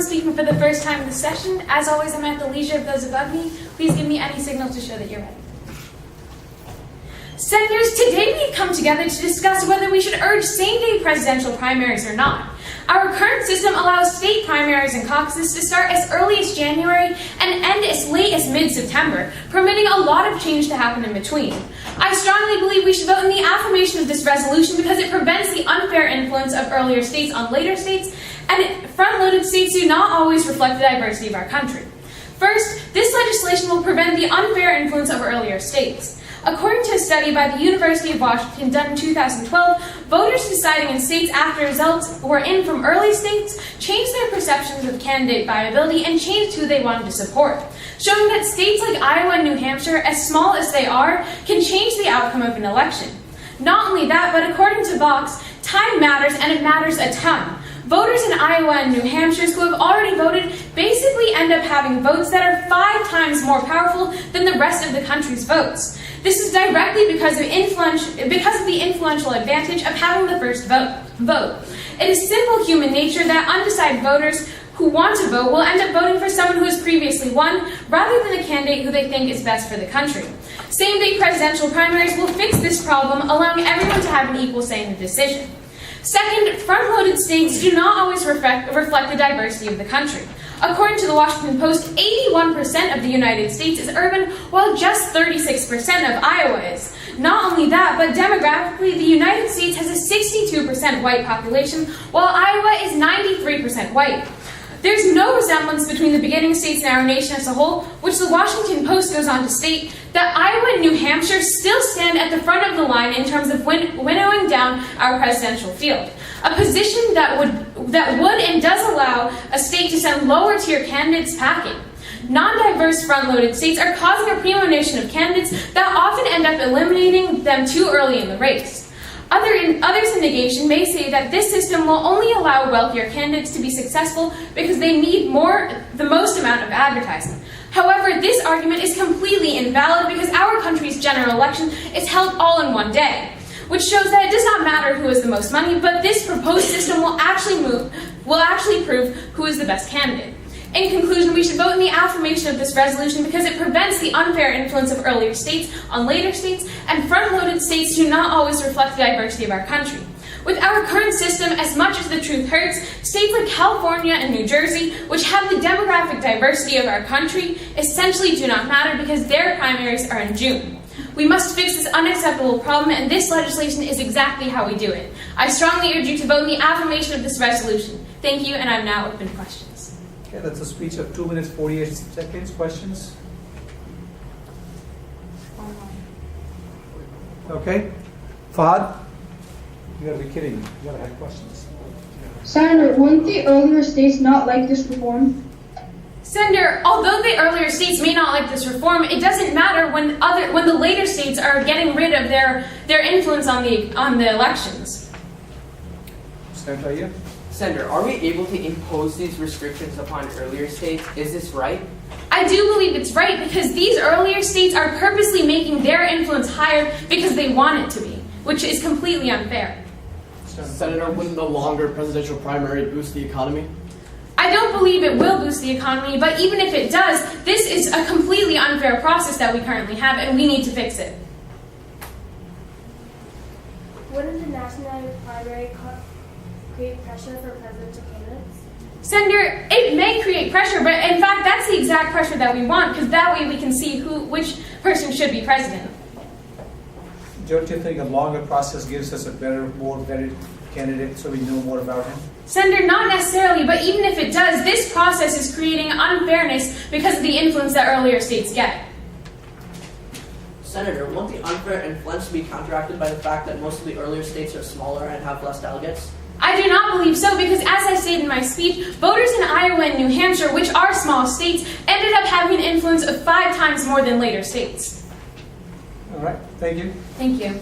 speaking for the first time in this session. As always, I'm at the leisure of those above me. Please give me any signal to show that you're ready. Senators, today we've come together to discuss whether we should urge same-day presidential primaries or not. Our current system allows state primaries and caucuses to start as early as January and end as late as mid-September, permitting a lot of change to happen in between. I strongly believe we should vote in the affirmation of this resolution because it prevents the unfair influence of earlier states on later states, and front-loaded states do not always reflect the diversity of our country. First, this legislation will prevent the unfair influence of earlier states. According to a study by the University of Washington done in 2012, voters deciding in states after results were in from early states changed their perceptions of candidate viability and changed who they wanted to support, showing that states like Iowa and New Hampshire, as small as they are, can change the outcome of an election. Not only that, but according to Vox, time matters, and it matters a ton. Voters in Iowa and New Hampshire who have already voted basically end up having votes that are 5 times more powerful than the rest of the country's votes. This is directly because of the influential advantage of having the first vote. It is simple human nature that undecided voters who want to vote will end up voting for someone who has previously won rather than a candidate who they think is best for the country. Same-day presidential primaries will fix this problem, allowing everyone to have an equal say in the decision. Second, front-loaded states do not always reflect the diversity of the country. According to the Washington Post, 81% of the United States is urban, while just 36% of Iowa is. Not only that, but demographically, the United States has a 62% white population, while Iowa is 93% white. There's no resemblance between the beginning states and our nation as a whole, which the Washington Post goes on to state that Iowa and New Hampshire still stand at the front of the line in terms of winnowing down our presidential field, a position that would and does allow a state to send lower-tier candidates packing. Non-diverse front-loaded states are causing a premonition of candidates that often end up eliminating them too early in the race. Others in negation may say that this system will only allow wealthier candidates to be successful because they need the most amount of advertising. However, this argument is completely invalid because our country's general election is held all in one day, which shows that it does not matter who has the most money, but this proposed system will actually prove who is the best candidate. In conclusion, we should vote in the affirmation of this resolution because it prevents the unfair influence of earlier states on later states, and front-loaded states do not always reflect the diversity of our country. With our current system, as much as the truth hurts, states like California and New Jersey, which have the demographic diversity of our country, essentially do not matter because their primaries are in June. We must fix this unacceptable problem, and this legislation is exactly how we do it. I strongly urge you to vote in the affirmation of this resolution. Thank you, and I'm now open to questions. Okay, that's a speech of 2 minutes 48 seconds. Questions? Okay. Fahad? You gotta be kidding me. You gotta have questions. Senator, wouldn't the earlier states not like this reform? Senator, although the earlier states may not like this reform, it doesn't matter when the later states are getting rid of their influence on the elections. Senator, you? Senator, are we able to impose these restrictions upon earlier states? Is this right? I do believe it's right because these earlier states are purposely making their influence higher because they want it to be, which is completely unfair. Senator, wouldn't the longer presidential primary boost the economy? I don't believe it will boost the economy, but even if it does, this is a completely unfair process that we currently have, and we need to fix it. Wouldn't the national primary create pressure for presidential candidates? Senator, it may create pressure, but in fact, that's the exact pressure that we want, because that way we can see which person should be president. Don't you think a longer process gives us a better, more vetted candidate so we know more about him? Senator, not necessarily, but even if it does, this process is creating unfairness because of the influence that earlier states get. Senator, won't the unfair influence be counteracted by the fact that most of the earlier states are smaller and have less delegates? I do not believe so because, as I stated in my speech, voters in Iowa and New Hampshire, which are small states, ended up having an influence of 5 times more than later states. All right, thank you. Thank you.